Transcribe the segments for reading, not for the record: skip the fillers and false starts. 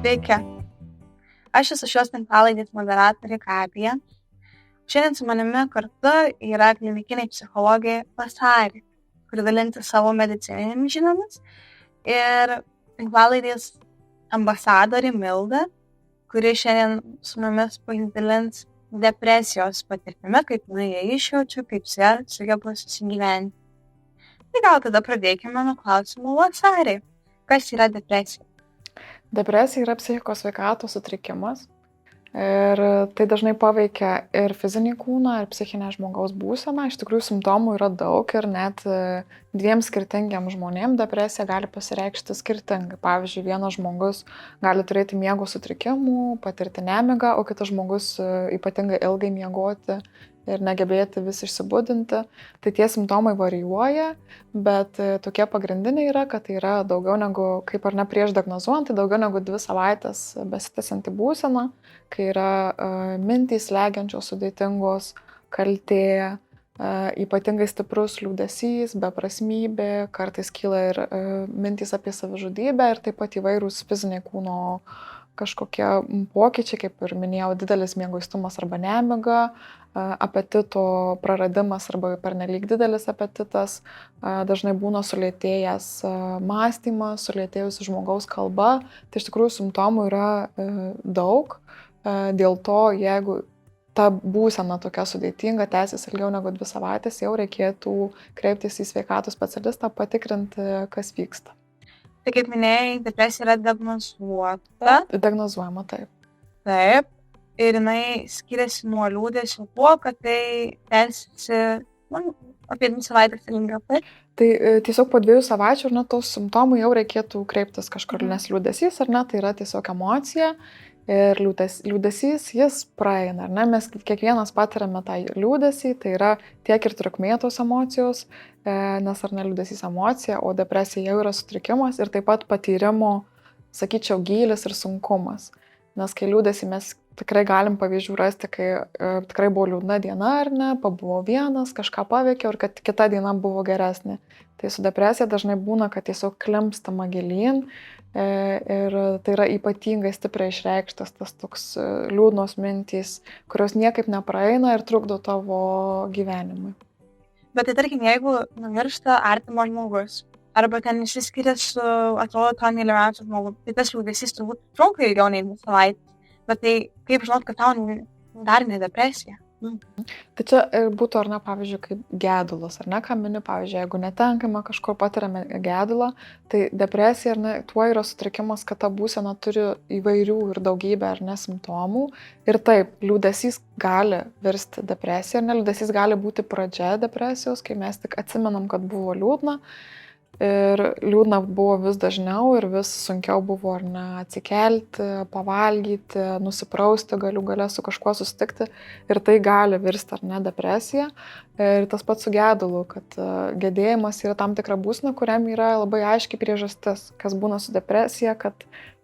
Sveiki, aš esu šios tinklalaidės moderatorė Gabija. Šiandien su manimi kartu yra klinikiniai psichologė Vasarė, kuri dalinsis savo medicininėmis žiniomis, ir tinklalaidės ambasadorė Milda, kuri šiandien su mumis pasidalins depresijos patirtimi, kaip jinai ją išjaučia, kaip su ją sugeba susigyventi. Tai gal tada pradėkime nuo klausimų Vasarė. Kas yra depresija? Depresija yra psichikos sveikatos sutrikimas ir tai dažnai paveikia ir fizinį kūną, ir psichinę žmogaus būseną. Iš tikrųjų, simptomų yra daug ir net dviem skirtingiam žmonėm depresija gali pasireikšti skirtingai. Pavyzdžiui, vienas žmogus gali turėti miego sutrikimų, patirti nemigą, o kitas žmogus ypatingai ilgai miegoti ir negebėti vis išsibudinti. Tai tie simptomai varijuoja, bet tokie pagrindiniai yra, kad tai yra daugiau negu, kaip ar ne prieš diagnozuojant, tai daugiau negu 2 savaitės besitęsianti būsena, kai yra mintys slegiančios, sudėtingos, kaltė, ypatingai stiprus liūdesys, beprasmybė, kartais kyla ir mintys apie savižudybę ir taip pat įvairūs fiziniai kūno kažkokie pokyčiai, kaip ir minėjau, didelis mieguistumas arba nemiga, apetito praradimas arba pernelyg didelis apetitas, dažnai būna sulėtėjęs mąstymas, sulėtėjusi žmogaus kalba. Tai iš tikrųjų simptomų yra daug, dėl to jeigu ta būsena tokia sudėtinga, tęsis ilgiau negu 2 savaitės, jau reikėtų kreiptis į sveikatos specialistą, patikrinti, kas vyksta. Tai kaip minėjai, depresija yra diagnozuota. Diagnozuojama, taip. Taip. Ir jinai skiriasi nuo liūdesio tuo, kad tai tęsiasi apie 2 savaitės ilgiau. Tai tiesiog po 2 savaičių, ar ne, tos simptomų jau reikėtų kreiptis kažkur, nes liūdesys, ar ne, tai yra tiesiog emocija. Ir liūdesys, jis praeina, ar ne? Mes kiekvienas patiriame tą liūdesį, tai yra tiek ir trukmė tos emocijos, nes ar ne liūdesys emocija, o depresija jau yra sutrikimas ir taip pat patyrimo, sakyčiau, gylis ir sunkumas. Nes kai liūdesį mes tikrai galim pavyzdžių rasti, kai tikrai buvo liūdna diena, ar ne, pabuvo vienas, kažką paveikė ir kad kita diena buvo geresnė. Tai su depresija dažnai būna, kad tiesiog klimpstama gilyn ir tai yra ypatingai stipriai išreikštas tas toks liūdnos mintys, kurios niekaip nepraeina ir trukdo tavo gyvenimui. Bet tai tarkim, jeigu numiršta artimas žmogus, arba ten išsiskiria su, atrodo, to mylimiausiu žmogu, tai tas liūdesys turbūt trunka ilgiau nei 2 savaitės. Bet tai kaip žinot, kad tau dar ne depresija? Tai čia būtų, ar ne, pavyzdžiui, kaip gedulas, ar ne, ką mini, pavyzdžiui, jeigu netenkama kažkur patiriame gedulą, tai depresija, ar ne, tuo yra sutrikimas, kad ta būsena turi įvairių ir daugybę, ar ne, simptomų. Ir taip, liūdesys gali virsti depresiją, ar ne, liūdesys gali būti pradžia depresijos, kai mes tik atsimenam, kad buvo liūdna. Ir liūdna buvo vis dažniau ir vis sunkiau buvo, ar ne, atsikelti, pavalgyti, nusiprausti, gale su kažkuo susitikti. Ir tai gali virsti, ar ne, depresija. Ir tas pats su gedulu, kad gedėjimas yra tam tikra būsena, kuriam yra labai aiškiai priežastis, kas būna su depresija, kad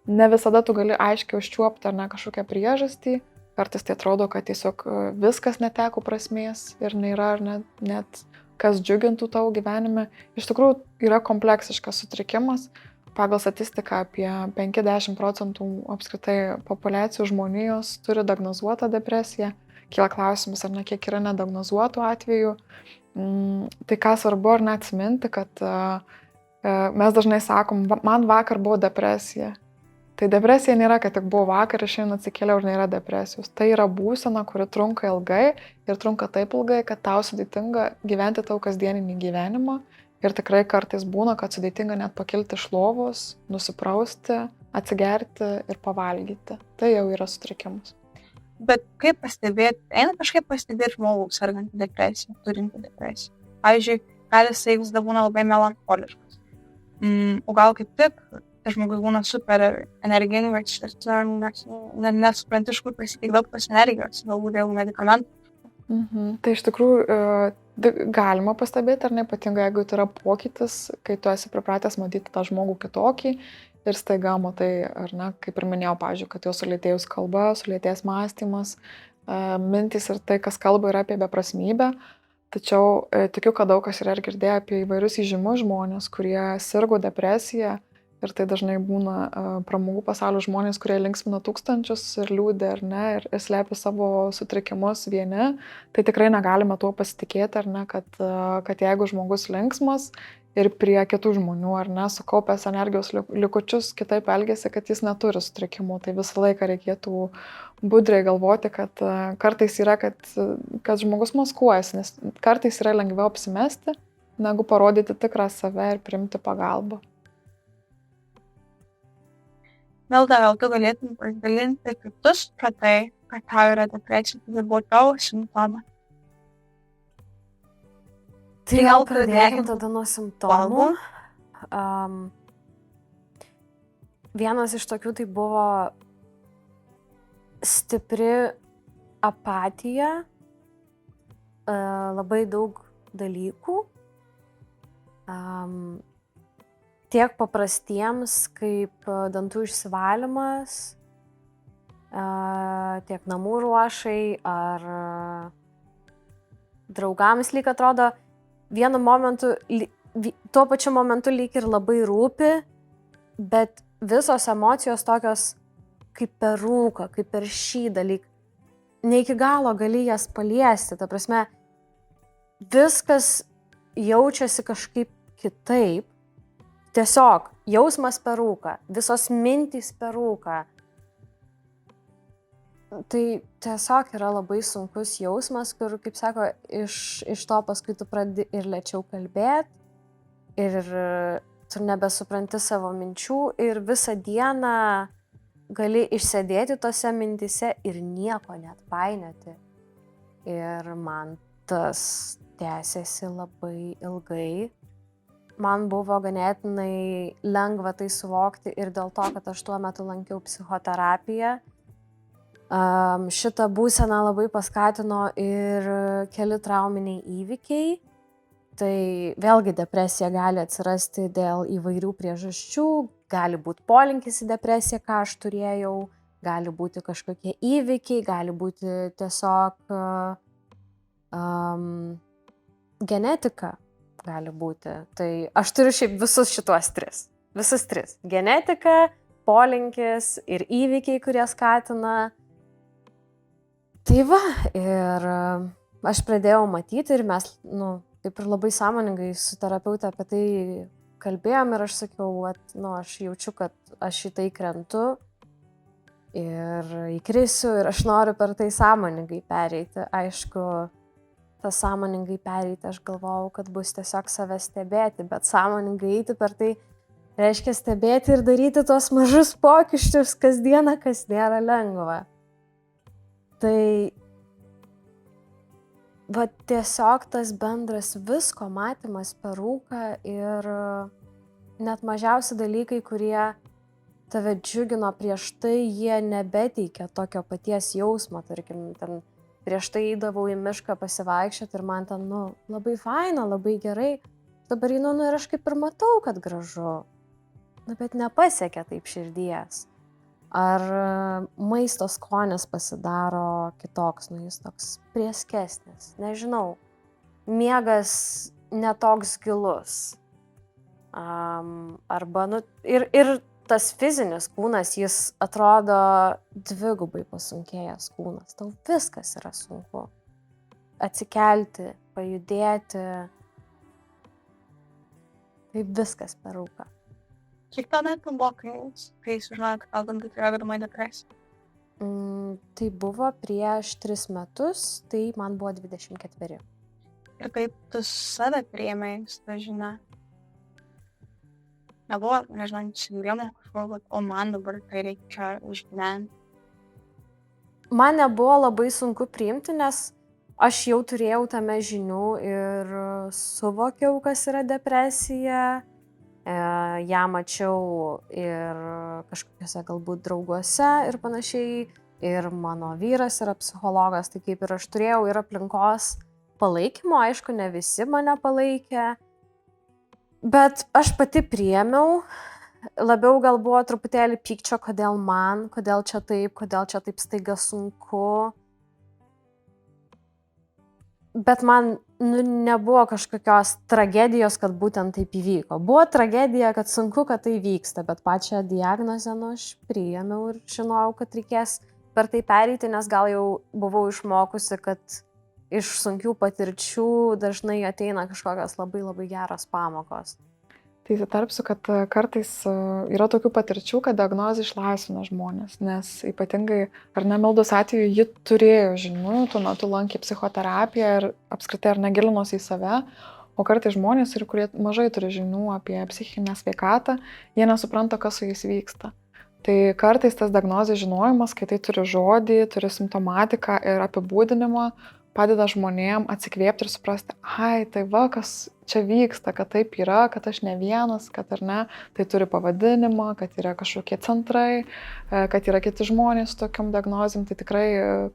ne visada tu gali aiškiai užčiuopti, ar ne, kažkokią priežastį. Kartais tai atrodo, kad tiesiog viskas neteko prasmės ir nėra, ar net kas džiugintų tavo gyvenime. Iš tikrųjų yra kompleksiškas sutrikimas. Pagal statistiką apie 50% apskritai populiacijų žmonijos turi diagnozuotą depresiją. Kyla klausimas, ar ne, kiek yra nediagnozuotų atvejų. Tai ką svarbu, ar net atsiminti, kad mes dažnai sakom, man vakar buvo depresija. Tai depresija nėra, kad tik buvo vakar ir šiandien atsikėliau ir nėra depresijos. Tai yra būsena, kuri trunka ilgai ir trunka taip ilgai, kad tau sudėtinga gyventi tau kasdieninį gyvenimą. Ir tikrai kartais būna, kad sudėtinga net pakilti iš lovos, nusiprausti, atsigerti ir pavalgyti. Tai jau yra sutrikimas. Bet kaip pastebėti, eina kažkaip pastebėti žmogų sergantį depresiją, turintį depresiją. Pavyzdžiui, gali jisai vis dar būna labai melancholiškas. O gal kaip tik žmogus būna super energingas ir nesupranti, iš kur pasitiek daug tos energijos, galbūt dėl medikamentų. Tai iš tikrųjų galima pastebėti, ar ne, ypatingai jeigu tai yra pokytis, kai tu esi pripratęs matyti tą žmogų kitokį ir staiga matai, ar ne, kaip ir minėjau, pavyzdžiui, kad jau sulėtėjus kalba, sulėtėjęs mąstymas, mintys ir tai, kas kalba, yra apie beprasmybę. Tačiau tikiu, kad daug kas yra ir girdėję apie įvairius įžymius žmonės, kurie sirgo depresiją Ir tai dažnai būna pramogų pasaulio žmonės, kurie linksmina tūkstančius ir liūdė, ar ne, ir slepia savo sutrikimus vieni. Tai tikrai negalime tuo pasitikėti, ar ne, kad jeigu žmogus linksmas ir prie kitų žmonių, ar ne, sukaupęs energijos likučius, kitaip elgesi, kad jis neturi sutrikimų. Tai visą laiką reikėtų budriai galvoti, kad kartais yra, kad žmogus maskuojasi, nes kartais yra lengviau apsimesti, negu parodyti tikrą save ir priimti pagalbą. Milda, gal tu galėtum pasidalinti, kaip tu supratai, kad tau yra depresija, tai buvo tavo simptomas? Tai gal pradėkim tada nuo simptomų. Vienas iš tokių tai buvo stipri apatija, labai daug dalykų. Tiek paprastiems, kaip dantų išsivalymas, tiek namų ruošai ar draugams lyg atrodo, vienu momentu, tuo pačiu momentu lyg ir labai rūpi, bet visos emocijos tokios kaip per rūką, kaip per šydą, lyg ne iki galo gali jas paliesti. Ta prasme, viskas jaučiasi kažkaip kitaip. Tiesiog jausmas per rūką, visos mintys per rūką. Tai tiesiog yra labai sunkus jausmas, kur, kaip sako, iš to paskui tu pradedi ir lėčiau kalbėti, ir tu nebesupranti savo minčių, ir visą dieną gali išsėdėti tose mintise ir nieko net painioti. Ir man tas tęsėsi labai ilgai. Man buvo ganėtinai lengva tai suvokti ir dėl to, kad aš tuo metu lankiau psichoterapiją. Šitą būseną labai paskatino ir keli trauminiai įvykiai. Tai vėlgi depresija gali atsirasti dėl įvairių priežasčių, gali būti polinkis į depresiją, ką aš turėjau, gali būti kažkokie įvykiai, gali būti tiesiog genetika. Gali būti. Tai aš turiu šiaip visus šitos tris. Visus tris. Genetika, polinkis ir įvykiai, kurie skatina. Tai va, ir aš pradėjau matyti ir mes, taip ir labai sąmoningai su terapeute apie tai kalbėjom ir aš sakiau, aš jaučiu, kad aš į tai krentu ir įkrisiu ir aš noriu per tai sąmoningai pereiti. Aišku, tas sąmoningai pereiti, aš galvojau, kad bus tiesiog save stebėti, bet sąmoningai eiti per tai reiškia stebėti ir daryti tos mažus pokyčius kasdieną, kas nėra lengva. Tai va tiesiog tas bendras visko matymas per rūką ir net mažiausi dalykai, kurie tave džiugino prieš tai, jie nebeteikia tokio paties jausmo, tarkim, ten prieš tai eidavau į mišką pasivaikščioti ir man ten, labai faina, labai gerai. Dabar einu, ir aš kaip ir matau, kad gražu. Bet nepasiekia taip širdies. Ar maisto skonis pasidaro kitoks, jis toks prieskesnis. Nežinau. Miegas netoks gilus. Arba, ir tas fizinis kūnas, jis atrodo dvigubai pasunkėjęs kūnas. Tau viskas yra sunku. Atsikelti, pajudėti. Tai viskas per rūką. Kiek tau metų buvo, kai sužinojai, kad tau dantų turėjo galimai depresiją? Tai buvo prieš 3 metus, tai man buvo 24. Ir kaip tu save priėmei su ta žinia? Nebuvo, nežinau, nusivylimo kažkur, o man dabar tai reikia išgyventi. Man nebuvo labai sunku priimti, nes aš jau turėjau tame žinių ir suvokiau, kas yra depresija. Ją mačiau ir kažkokiuose galbūt drauguose ir panašiai. Ir mano vyras yra psichologas, tai kaip ir aš turėjau ir aplinkos palaikymo, aišku, ne visi mane palaikė. Bet aš pati priėmiau, labiau gal buvo truputėlį pykčio, kodėl čia taip staiga sunku. Bet man nebuvo kažkokios tragedijos, kad būtent taip įvyko. Buvo tragedija, kad sunku, kad tai vyksta, bet pačią diagnozę, aš priėmiau ir žinojau, kad reikės per tai pereiti, nes gal jau buvau išmokusi, kad iš sunkių patirčių dažnai ateina kažkokios labai labai geros pamokos. Tai įsitarpsiu, kad kartais yra tokių patirčių, kad diagnozė išlaisvina žmonės, nes ypatingai, ar ne Mildos atveju, ji turėjo žinių, tuo metu lankė psichoterapiją ir apskritai ar negilinosi į save, o kartais žmonės, kurie mažai turi žinių apie psichinę sveikatą, jie nesupranta, kas su jais vyksta. Tai kartais tas diagnozės žinojimas, kai tai turi žodį, turi simptomatiką ir apibūdinimą, padeda žmonėm atsikvėpti ir suprasti, tai va, kas čia vyksta, kad taip yra, kad aš ne vienas, kad ar ne, tai turi pavadinimą, kad yra kažkokie centrai, kad yra kiti žmonės su tokiam diagnozėm, tai tikrai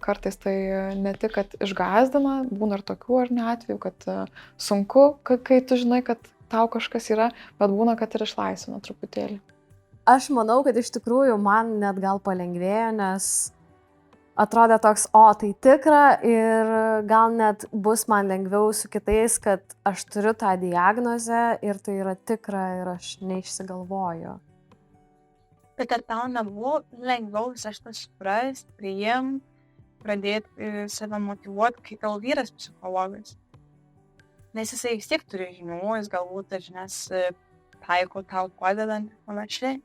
kartais tai ne tik, kad išgąsdina, būna ir tokių ar ne atvejų, kad sunku, kai tu žinai, kad tau kažkas yra, bet būna, kad ir išlaisvina truputėlį. Aš manau, kad iš tikrųjų man net gal palengvėjo, nes atrodė toks, tai tikra ir gal net bus man lengviau su kitais, kad aš turiu tą diagnozę ir tai yra tikra ir aš neišsigalvoju. Bet ar tau nebuvo lengviau visą šitą suprasti, priimti, pradėti save motyvuoti, kai tavo vyras psichologas? Nes jisai vis tiek turi žinių, jis galbūt tas žinias taiko tau padedant ir panašiai.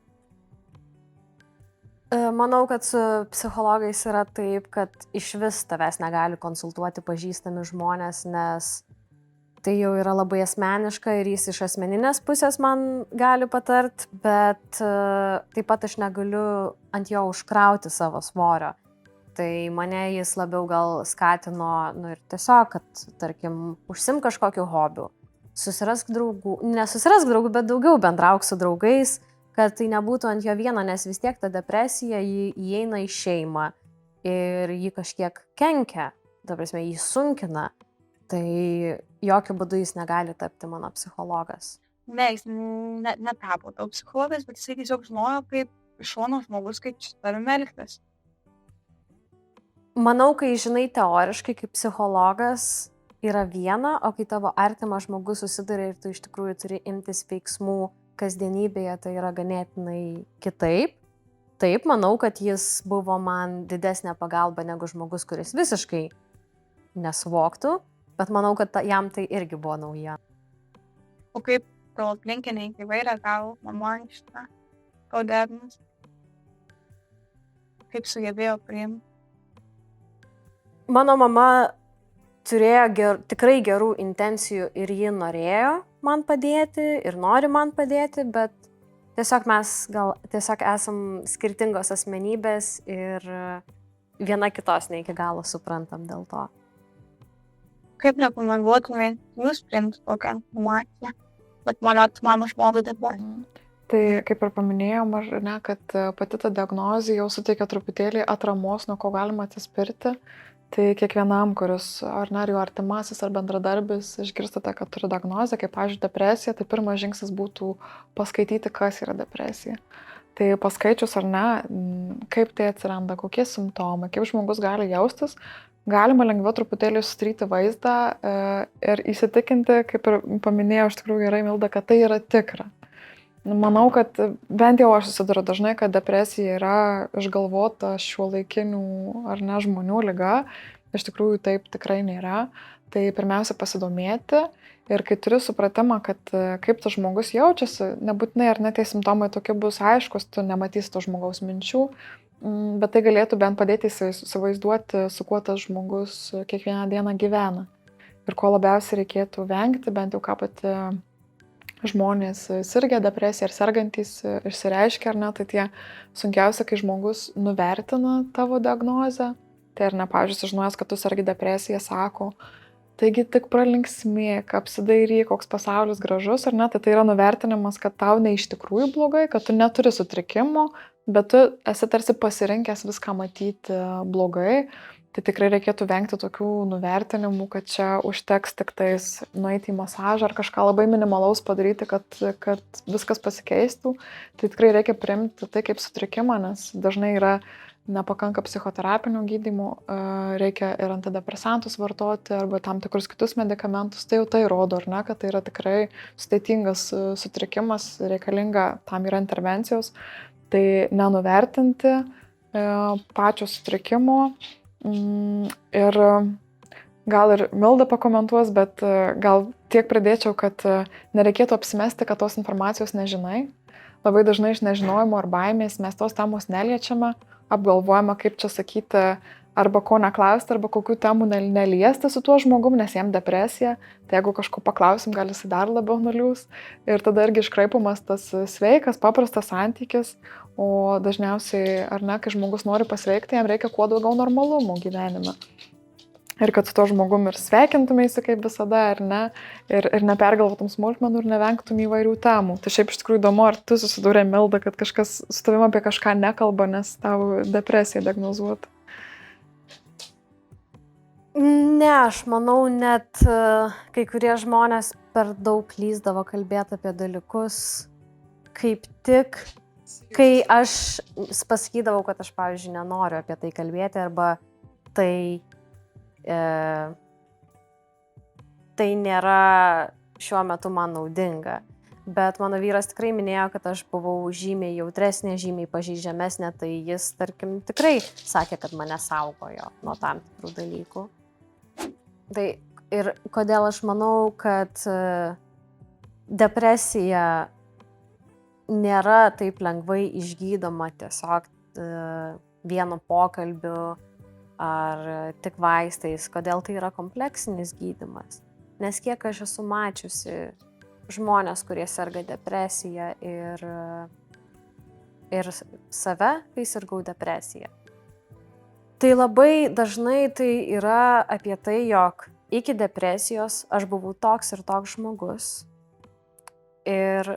Manau, kad su psichologais yra taip, kad iš vis tavęs negali konsultuoti pažįstami žmonės, nes tai jau yra labai asmeniška ir jis iš asmeninės pusės man gali patart, bet taip pat aš negaliu ant jo užkrauti savo svorio. Tai mane jis labiau gal skatino, ir tiesiog, kad, tarkim, užsim kažkokiu hobiu, susirask draugų, nesusirask draugų, bet daugiau bendrauk su draugais, kad tai nebūtų ant jo vieno, nes vis tiek ta depresija jį įeina į šeimą ir jį kažkiek kenkia, ta prasme, jį sunkina, tai jokių būdų jis negali tapti mano psichologas. Ne, jis netapo tau psichologas, bet jisai tiesiog žinojo, kaip iš šono žmogus, kaip čia tavim elgtis. Manau, kai žinai teoriškai kaip psichologas yra viena, o kai tavo artimas žmogus susiduria ir tu iš tikrųjų turi imtis veiksmų kasdienybėje, tai yra ganėtinai kitaip. Taip, manau, kad jis buvo man didesnė pagalba negu žmogus, kuris visiškai nesuvoktų, bet manau, kad jam tai irgi buvo nauja. O kaip tavo aplinkiniai tėvai reagavo, mama šitą tavo diagnozę? Kaip sugebėjo priimti? Mano mama turėjo tikrai gerų intencijų ir ji norėjo man padėti ir nori man padėti, bet tiesiog mes gal esam skirtingos asmenybės ir viena kitos ne iki galo suprantam dėl to. Kaip rekomenduotumėt jūs priimti tokią informaciją, bet mano žmogui dabar? Tai kaip ir paminėjom, kad pati ta diagnozė jau suteikia truputėlį atramos, nuo ko galima atsispirti. Tai kiekvienam, kuris ar jo artimasis ar bendradarbis išgirstate, kad turi diagnozę, kaip, pavyzdžiui, depresija, tai pirmas žingsnis būtų paskaityti, kas yra depresija. Tai paskaičius ar ne, kaip tai atsiranda, kokie simptomai, kaip žmogus gali jaustis, galima lengviau truputėlį susidaryti vaizdą ir įsitikinti, kaip ir paminėjau, iš tikrųjų gerai, Milda, kad tai yra tikra. Manau, kad bent jau aš susiduriu dažnai, kad depresija yra išgalvota šiuolaikinių ar ne žmonių liga. Iš tikrųjų taip tikrai nėra. Tai pirmiausia pasidomėti ir kai turi supratimą, kad kaip tas žmogus jaučiasi, nebūtinai ar ne tie simptomai tokie bus aiškus, tu nematysi to žmogaus minčių, bet tai galėtų bent padėti įsivaizduoti, su kuo tas žmogus kiekvieną dieną gyvena. Ir ko labiausiai reikėtų vengti, bent jau ką pati žmonės sirgę depresiją ir sergantys išsireiškia, ar ne, tai tie sunkiausia, kai žmogus nuvertina tavo diagnozę. Tai ar ne, pavyzdžiui, sužinojęs, kad tu sergi depresiją, sako, taigi tik pralinksmėk, apsidairyk, koks pasaulis gražus, ar ne, tai yra nuvertinimas, kad tau ne iš tikrųjų blogai, kad tu neturi sutrikimo, bet tu esi tarsi pasirinkęs viską matyti blogai. Tai tikrai reikėtų vengti tokių nuvertinimų, kad čia užteks tik tais nueiti į masažą ar kažką labai minimalaus padaryti, kad viskas pasikeistų. Tai tikrai reikia priimti tai kaip sutrikimą, nes dažnai yra nepakanka psichoterapinių gydymų, reikia ir antidepresantus vartoti arba tam tikrus kitus medikamentus, tai jau tai rodo, ar ne, kad tai yra tikrai sudėtingas sutrikimas, reikalinga tam yra intervencijos, tai nenuvertinti pačio sutrikimo ir gal ir Milda pakomentuos, bet gal tiek pridėčiau, kad nereikėtų apsimesti, kad tos informacijos nežinai. Labai dažnai iš nežinojimo ar baimės mes tos temos neliečiame, apgalvojame, kaip čia sakyti, arba ko neklausti, arba kokių temų neliesti su tuo žmogum, nes jam depresija, tai jeigu kažko paklausim, gal jis dar labiau nuliūs ir tada irgi iškraipomas tas sveikas, paprastas santykis, o dažniausiai, ar ne, kai žmogus nori pasveikti, jam reikia kuo daugiau normalumo gyvenime. Ir kad su to žmogum ir sveikintumėsi kaip visada, ar ne, ir nepergalvotum smulkmenų ir nevengtum įvairių temų. Tai šiaip iš tikrųjų įdomu, ar tu susidūrė, Milda, kad kažkas su tavim apie kažką nekalba, nes tau depresija diagnozuota? Ne, aš manau, net kai kurie žmonės per daug klysdavo kalbėti apie dalykus, kaip tik, kai aš pasakydavau, kad aš, pavyzdžiui, nenoriu apie tai kalbėti, arba tai nėra šiuo metu man naudinga. Bet mano vyras tikrai minėjo, kad aš buvau žymiai jautresnė, žymiai pažeidžiamesnė, tai jis, tarkim, tikrai sakė, kad mane saugojo nuo tam tikrų dalykų. Tai ir kodėl aš manau, kad depresija nėra taip lengvai išgydoma tiesiog vienu pokalbiu ar tik vaistais, kodėl tai yra kompleksinis gydymas. Nes kiek aš esu mačiusi žmonės, kurie serga depresija ir save, kai sirgau depresiją. Tai labai dažnai tai yra apie tai, jog iki depresijos aš buvau toks ir toks žmogus ir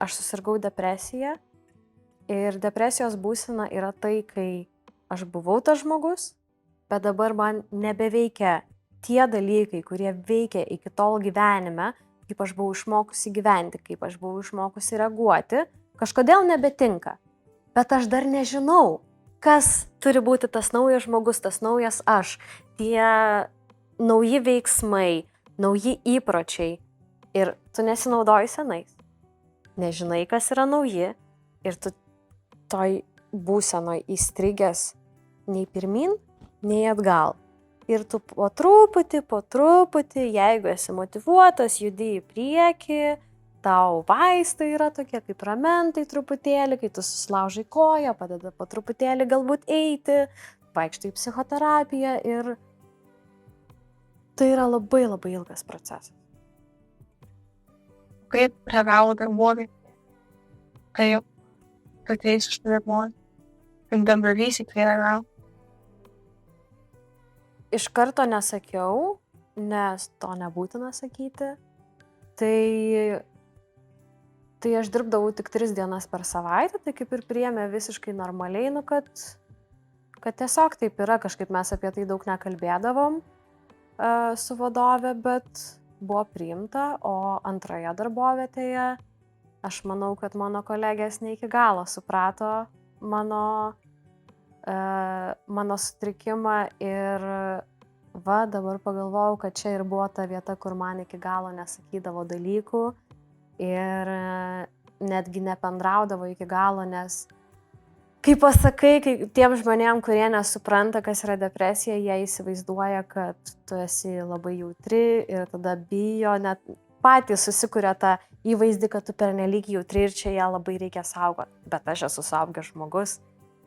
aš susirgau depresiją ir depresijos būsena yra tai, kai aš buvau tas žmogus, bet dabar man nebeveikia tie dalykai, kurie veikia iki tol gyvenime, kaip aš buvau išmokusi gyventi, kaip aš buvau išmokusi reaguoti, kažkodėl nebetinka. Bet aš dar nežinau, kas turi būti tas naujas žmogus, tas naujas aš, tie nauji veiksmai, nauji įpročiai. Ir tu nesinaudoji senais, nežinai, kas yra nauji ir tu toj būsenoj įstrigęs nei pirmin, nei atgal. Ir tu po truputį, jeigu esi motyvuotas, judi į priekį, tau vaistai yra tokie kaip ramentai truputėlį, kai tu susilaužai koją, padeda po truputėlį galbūt eiti, vaikštai į psichoterapiją ir tai yra labai labai ilgas procesas. Kaip reagavo darbuotojai, kai ateis iš darbuotojų, kaip darbdavys į tai reagavo? Iš karto nesakiau, nes to nebūtina sakyti. Tai aš dirbdavau tik 3 dienas per savaitę, tai kaip ir priėmė visiškai normaliai, kad tiesiog taip yra, kažkaip mes apie tai daug nekalbėdavom su vadove, bet buvo priimta, o antroje darbovietėje aš manau, kad mano kolegės ne iki galo suprato mano sutrikimą ir dabar pagalvojau, kad čia ir buvo ta vieta, kur man iki galo nesakydavo dalykų ir netgi nebendraudavo iki galo, nes kai pasakai, kai tiem žmonėm, kurie nesupranta, kas yra depresija, jie įsivaizduoja, kad tu esi labai jautri ir tada bijo, net patys susikuria tą įvaizdį, kad tu pernelyg jautri ir čia ją labai reikia saugoti. Bet aš esu suaugęs žmogus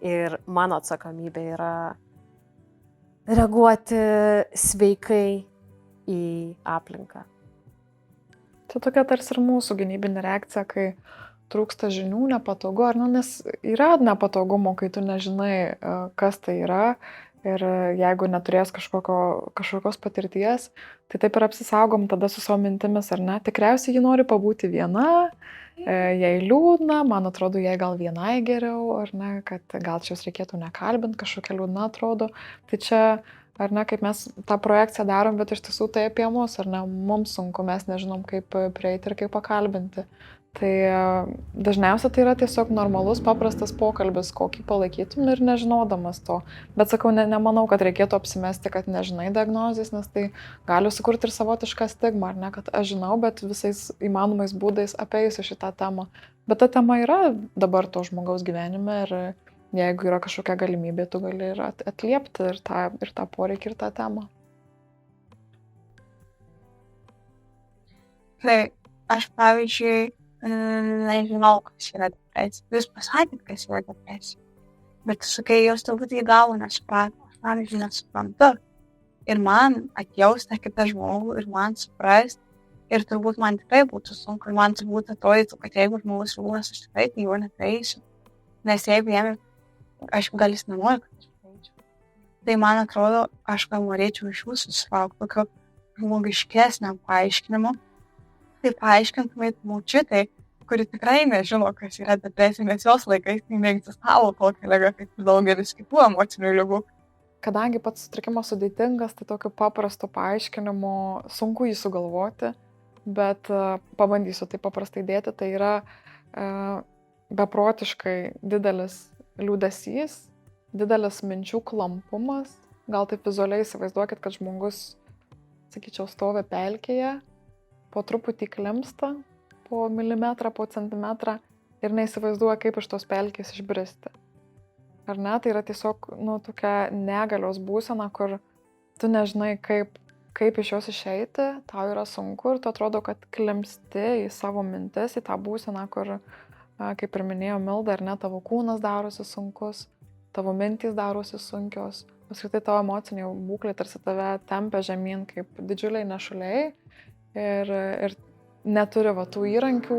ir mano atsakomybė yra reaguoti sveikai į aplinką. Tai tokia tarsi ir mūsų gynybinė reakcija, kai trūksta žinių, nepatogu, nes yra nepatogumo, kai tu nežinai, kas tai yra ir jeigu neturės kažkokios patirties, tai taip ir apsisaugom tada su savo mintimis, ar ne? Tikriausiai ji nori pabūti viena, jai liūdna, man atrodo, jai gal vienai geriau, ar ne, kad gal čia jos reikėtų nekalbinti, kažkokia liūdna atrodo. Tai čia ar ne, kaip mes tą projekciją darom, bet iš tiesų tai apie mus, ar ne, mums sunku, mes nežinom, kaip prieiti ir kaip pakalbinti. Tai dažniausiai tai yra tiesiog normalus, paprastas pokalbis, kokį palaikytum ir nežinodamas to. Bet sakau, nemanau, kad reikėtų apsimesti, kad nežinai diagnozės, nes tai gali sukurti ir savotišką stigmą, ar ne, kad aš žinau, bet visais įmanomais būdais apeisiu šitą temą. Bet ta tema yra dabar to žmogaus gyvenime ir jeigu yra kažkokia galimybė, tu gali ir atliepti ir tą poreikį, ir tą temą. Tai aš, pavyzdžiui, nežinau, kas yra depresija. Jūs pasakėt, kas yra depresija. Bet sakai, jos turbūt į galvą nesuprato. Aš, pavyzdžiui, nesuprantu. Ir man atjausti kitą žmogų ir man suprasti. Ir turbūt man tikrai būtų sunku. Ir man turbūt atrodytų, kad jeigu žmogus liūnas, aš tikrai tai jo neprieisiu. Nes jeigu jam, aš gal jis nenori, kad aš prieičiau. Tai man atrodo, aš gal norėčiau iš jūsų susilaukti tokio žmogiškesnio paaiškinimo. Tai paaiškintumėt močiutei, kuri tikrai nežino, kas yra depresija, nes jos laikais tai neegzistavo tokia liga, kaip daugelis kitų emocinių ligų. Kadangi pats sutrikimas sudėtingas, tai tokiu paprastu paaiškinimu sunku jį sugalvoti, bet pabandysiu tai paprastai dėti. Tai yra beprotiškai didelis liūdesys, didelis minčių klampumas. Gal taip vizualiai įsivaizduokit, kad žmogus, sakyčiau, stovi pelkėje, po truputį klimsta, po milimetrą, po centimetrą ir neįsivaizduoja, kaip iš tos pelkės išbristi. Ar ne? Tai yra tiesiog, tokia negalios būsena, kur tu nežinai, kaip iš jos išeiti, tau yra sunku ir tu atrodo, kad klimsti į savo mintis, į tą būseną, kur, kaip ir minėjo Milda, ar ne, tavo kūnas darosi sunkus, tavo mintys darosi sunkios, paskui tavo emocinė būklė tarsi tave tempia žemyn kaip didžiuliai nešuliai. Ir neturi tų įrankių,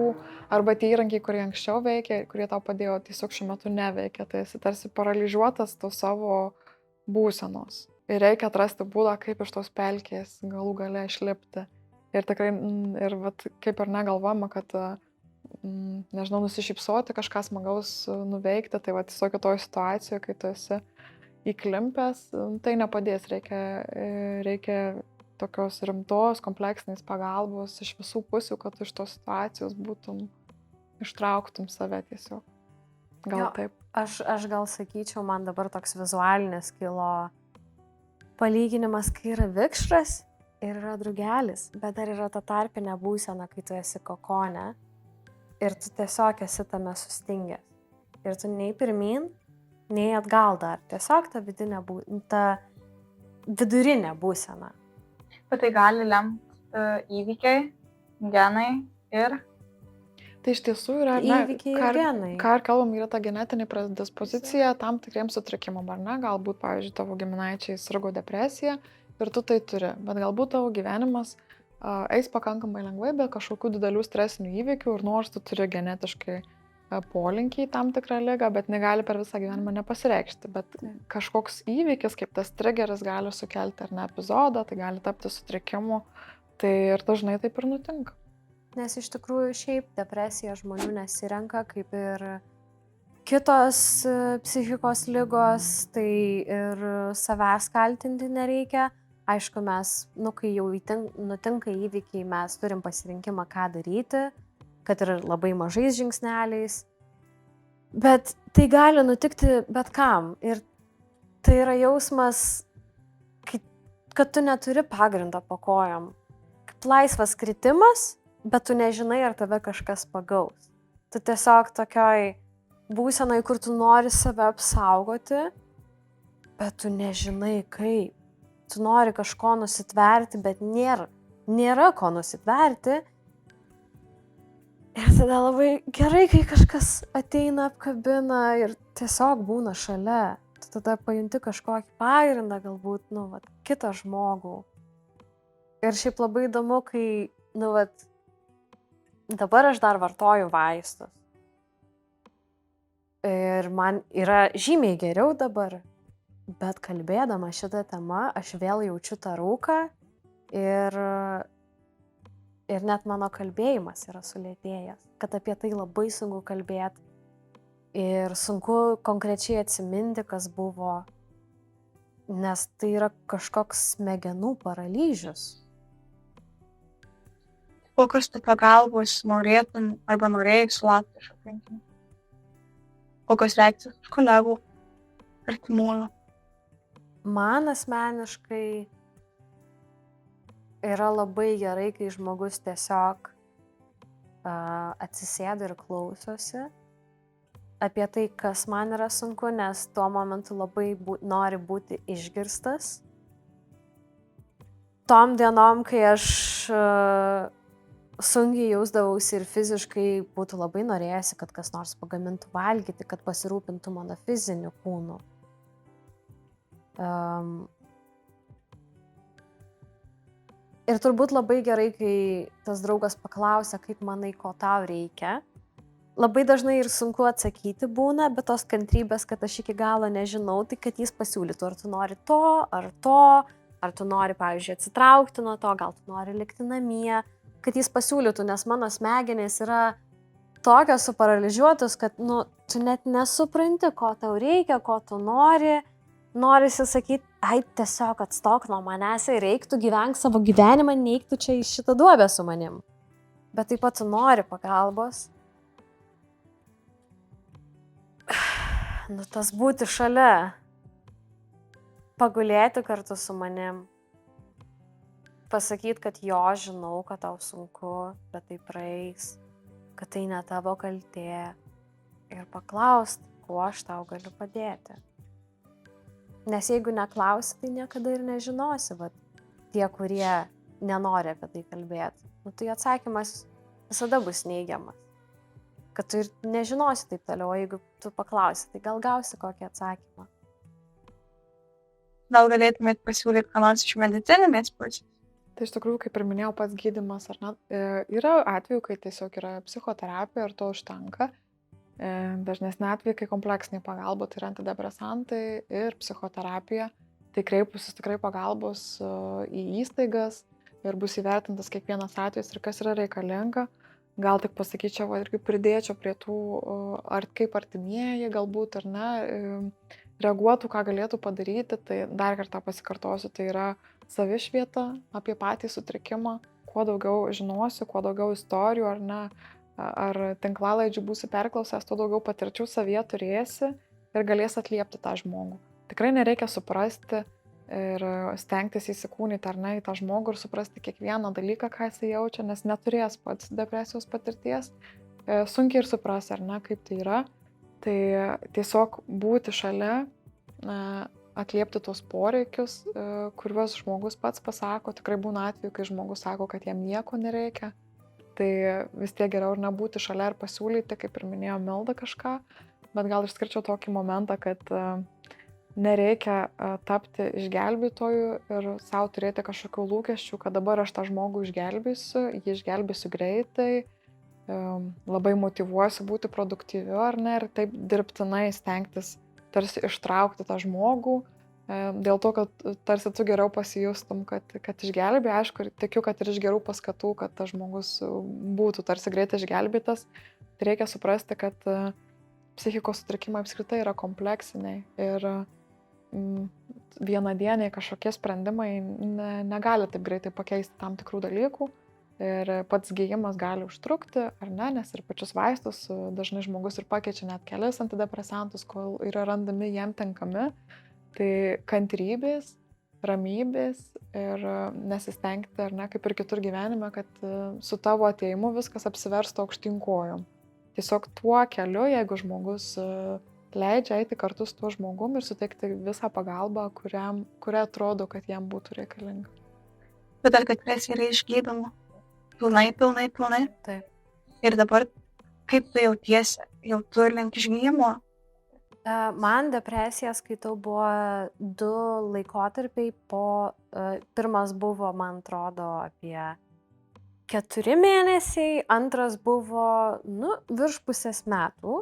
arba tie įrankiai, kurie anksčiau veikia, kurie tau padėjo, tiesiog šiuo metu neveikia. Tai esi tarsi paralyžiuotas to savo būsenos. Ir reikia atrasti būdą, kaip iš tos pelkės galų gale išlipti. Ir tikrai, kaip ir negalvojama, kad, nežinau, nusišypsoti, kažką smagaus nuveikti, tai tiesiog toje situacijoje, kai tu esi įklimpęs, tai nepadės, reikia tokios rimtos, kompleksinės pagalbos iš visų pusių, kad iš tos situacijos ištrauktum save tiesiog. Gal taip. Aš gal sakyčiau, man dabar toks vizualinis kilo palyginimas, kai yra vikšras ir yra drugelis, bet dar yra ta tarpinė būsena, kai tu esi kokone ir tu tiesiog esi tame sustingęs. Ir tu nei pirmyn, nei atgal dar. Tiesiog ta vidurinė būsena. Bet tai gali lemti įvykiai, genai ir... Tai iš tiesų yra, ką ir kalbam, yra ta genetinė predispozicija tam tikriems sutrikimam, ar ne? Galbūt, pavyzdžiui, tavo giminaičiai sirgo depresija ir tu tai turi, bet galbūt tavo gyvenimas eis pakankamai lengvai be kažkokių didelių stresinių įvykių ir nors tu turi genetiškai polinkį į tam tikrą ligą, bet negali per visą gyvenimą nepasireikšti. Bet kažkoks įvykis, kaip tas triggeris, gali sukelti ar ne epizodą, tai gali tapti sutrikimu. Tai ir dažnai taip ir nutinka. Nes iš tikrųjų šiaip depresija žmonių nesirenka, kaip ir kitos psichikos ligos, tai ir savęs kaltinti nereikia. Aišku, mes, kai jau nutinka įvykiai, mes turim pasirinkimą, ką daryti, kad ir labai mažais žingsneliais. Bet tai gali nutikti bet kam. Ir tai yra jausmas, kad tu neturi pagrindo po kojom. Kaip laisvas kritimas, bet tu nežinai, ar tave kažkas pagaus. Tu tiesiog tokioj būsenai, kur tu nori save apsaugoti, bet tu nežinai kaip. Tu nori kažko nusitverti, bet nėra ko nusitverti. Ir tada labai gerai, kai kažkas ateina, apkabina ir tiesiog būna šalia. Tu tada pajunti kažkokį pagrindą, galbūt, kitą žmogų. Ir šiaip labai įdomu, kai, dabar aš dar vartoju vaistus. Ir man yra žymiai geriau dabar, bet kalbėdama šitą temą, aš vėl jaučiu tą rūką ir net mano kalbėjimas yra sulėtėjęs, kad apie tai labai sunku kalbėti ir sunku konkrečiai atsiminti, kas buvo. nes tai yra kažkoks smegenų paralyžius. Kokios tu pagalbos norėtum arba norėjai sulaukti iš aplinkinių? Kokios reakcijos iš kolegų, artimųjų? Man asmeniškai yra labai gerai, kai žmogus tiesiog atsisėda ir klausosi apie tai, kas man yra sunku, nes tuo momentu labai nori būti išgirstas. Tom dienom, kai aš sunkiai jausdavausi ir fiziškai būtų labai norėjusi, kad kas nors pagamintų valgyti, kad pasirūpintų mano fiziniu kūnu. Ir turbūt labai gerai, kai tas draugas paklausia, kaip manai, ko tau reikia. Labai dažnai ir sunku atsakyti būna, bet tos kantrybės, kad aš iki galo nežinau, tai kad jis pasiūlytų, ar tu nori to, ar tu nori, pavyzdžiui, atsitraukti nuo to, gal tu nori likti namie, kad jis pasiūlytų, nes mano smegenys yra tokios suparalyžiuotos, kad, tu net nesupranti, ko tau reikia, ko tu nori. Norisi sakyti, tiesiog atstok nuo manęs ir reiktų gyvenk savo gyvenimą, neiktų čia į šitą duobę su manim. Bet taip pat tu nori pagalbos. Tas būti šalia, pagulėti kartu su manim, pasakyti, kad jo, žinau, kad tau sunku, bet tai praeis, kad tai ne tavo kaltė ir paklausti, kuo aš tau galiu padėti. Nes jeigu neklausi, tai niekada ir nežinosi, tie, kurie nenori apie tai kalbėti. Tai atsakymas visada bus neigiamas. Kad tu ir nežinosi taip toliau, jeigu tu paklausi, tai gal gausi kokį atsakymą. Gal galėtumėt pasiūlyti ką nors iš medicininės pusės? Tai iš tikrųjų, kaip ir minėjau, pats gydymas, ar ne, yra atvejų, kai tiesiog yra psichoterapija ir to užtenka. Dažnesnė atveju, kai kompleksinė pagalba, tai yra antidepresantai ir psichoterapija, tai kreipusis tikrai pagalbos į įstaigas ir bus įvertintas kiekvienas atvejis ir kas yra reikalinga. Gal tik pasakyčiau, irgi pridėčiau prie tų, ar kaip artimieji galbūt, ar ne, reaguotų, ką galėtų padaryti, tai dar kartą pasikartosiu, tai yra savišvieta apie patį sutrikimą, kuo daugiau žinosiu, kuo daugiau istorijų, ar ne, ar tinklalaidžių būsi perklausęs, tuo daugiau patirčių savyje turėsi ir galės atliepti tą žmogų. Tikrai nereikia suprasti ir stengtis įsikūnyti ar ne į tą žmogų ir suprasti kiekvieną dalyką, ką jis jaučia, nes neturės pats depresijos patirties, sunkiai ir supras, ar ne, kaip tai yra. Tai tiesiog būti šalia, atliepti tuos poreikius, kuriuos žmogus pats pasako. Tikrai būna atveju, kai žmogus sako, kad jam nieko nereikia. Tai vis tiek geriau ir nebūti šalia ir pasiūlyti, kaip ir minėjo Milda, kažką, bet gal išskirčiau tokį momentą, kad nereikia tapti išgelbėtoju ir savo turėti kažkokių lūkesčių, kad dabar aš tą žmogų išgelbėsiu, jį išgelbėsiu greitai, labai motyvuosiu būti produktyviu, ar ne, ir taip dirbtinai stengtis tarsi ištraukti tą žmogų, dėl to, kad tarsi tu geriau pasijustum, kad išgelbė, aišku, ir tikiu, kad ir iš gerų paskatų, kad tas žmogus būtų tarsi greitai išgelbėtas. Tai reikia suprasti, kad psichikos sutrikimai apskritai yra kompleksiniai ir vienadieniai kažkokie sprendimai negali taip greitai pakeisti tam tikrų dalykų ir pats gydymas gali užtrukti, ar ne, nes ir pačius vaistus dažnai žmogus ir pakeičia net kelis antidepresantus, kol yra randami jam tinkami. Tai kantrybės, ramybės ir nesistengti, ar ne, kaip ir kitur gyvenime, kad su tavo atėjimu viskas apsiverstų aukštyn kojom. Tiesiog tuo keliu, jeigu žmogus leidžia eiti kartu su tuo žmogum ir suteikti visą pagalbą, kuria atrodo, kad jam būtų reikalinga. Bet ar depresija yra išgydoma? Pilnai? Taip. Ir dabar, kaip tu jautiesi? Jau tu link išgydymo? Man depresija, skaitau, buvo 2 laikotarpiai pirmas buvo, man atrodo, apie 4 mėnesiai, antras buvo, virš pusės metų.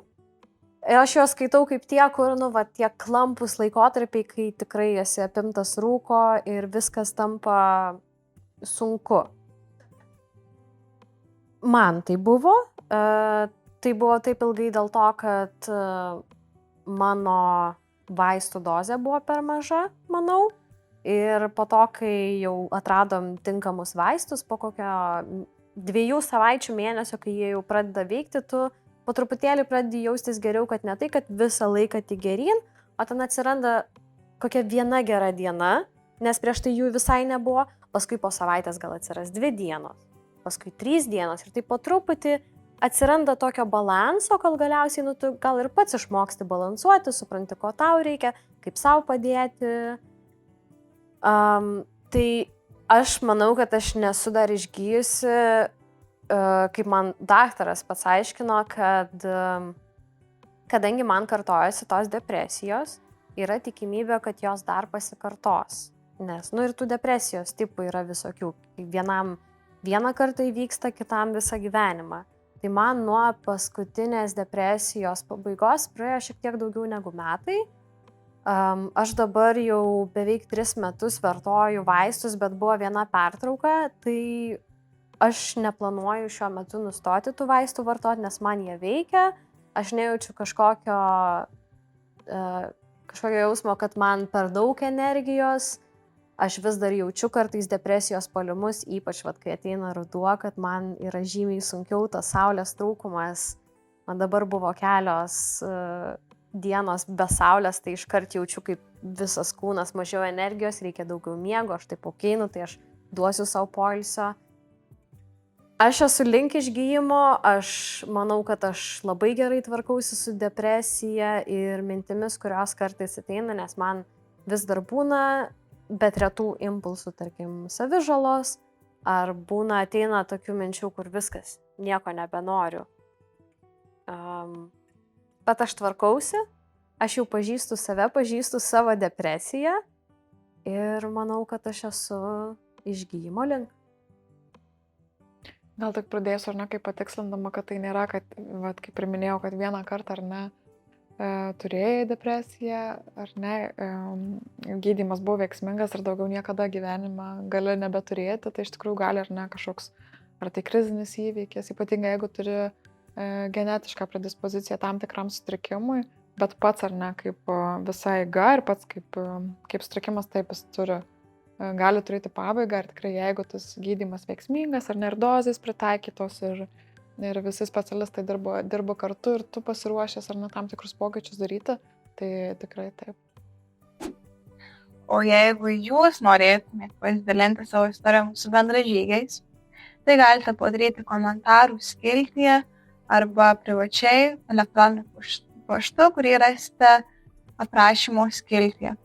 Ir aš juos skaitau kaip tie, kur, tie klampus laikotarpiai, kai tikrai esi apimtas rūko ir viskas tampa sunku. Man tai buvo. Tai buvo taip ilgai dėl to, kad mano vaistų dozė buvo per maža, manau. Ir po to, kai jau atradom tinkamus vaistus, po kokio 2 savaičių mėnesio, kai jie jau pradeda veikti, tu po truputėlį pradedi jaustis geriau, kad ne tai, kad visą laiką tik geryn, o ten atsiranda kokia viena gera diena, nes prieš tai jų visai nebuvo, paskui po savaitės gal atsiras 2 dienos, paskui 3 dienos ir tai po truputį atsiranda tokio balanso, kol galiausiai tu gal ir pats išmoksti balansuoti, supranti, ko tau reikia, kaip savo padėti. Tai aš manau, kad aš nesu dar išgyjusi, kaip man daktaras pats aiškino, kad kadangi man kartojasi tos depresijos, yra tikimybė, kad jos dar pasikartos. Nes, ir tų depresijos tipų yra visokių. Vienam vieną kartą įvyksta, kitam visą gyvenimą. Tai man nuo paskutinės depresijos pabaigos praėjo šiek tiek daugiau negu metai. Aš dabar jau beveik 3 metus vartoju vaistus, bet buvo viena pertrauka, tai aš neplanuoju šiuo metu nustoti tų vaistų vartoti, nes man jie veikia. Aš nejaučiu kažkokio jausmo, kad man per daug energijos. Aš vis dar jaučiu kartais depresijos puolimus, ypač kai ateina ruduo, kad man yra žymiai sunkiau tas saulės trūkumas. Man dabar buvo kelios dienos be saulės, tai iškart jaučiu, kaip visas kūnas mažiau energijos, reikia daugiau miego, aš taip aukinu, tai aš duosiu savo poilsio. Aš esu link išgyjimo, aš manau, kad aš labai gerai tvarkausi su depresija ir mintimis, kurios kartais ateina, nes man vis dar būna, bet retų impulsų, tarkim, savižalos, ar būna ateina tokių minčių, kur viskas, nieko nebenoriu. Bet aš tvarkausi, aš jau pažįstu save, pažįstu savo depresiją ir manau, kad aš esu išgyjimo link. Gal tik pradėsiu, kaip patikslindama, kad tai nėra, kad, kaip ir minėjau, kad vieną kartą, turėjai depresiją, gydymas buvo veiksmingas ir daugiau niekada gyvenime gali nebeturėti, tai iš tikrųjų gali kažkoks, ar tai krizinis įvykis, ypatingai jeigu turi genetišką predispoziciją tam tikram sutrikimui, bet pats kaip visa eiga ir pats kaip sutrikimas taip jis gali turėti pabaigą ir tikrai jeigu tas gydymas veiksmingas ir dozės pritaikytos ir visi specialistai dirba kartu ir tu pasiruošęs tam tikrus pokyčius daryti, tai tikrai taip. O jeigu jūs norėtumėte pasidalinti savo istoriją su bendražygiais, tai galite padaryti komentarų skiltyje arba privačiai elektroniniu paštu, kurį rasite aprašymo skiltyje.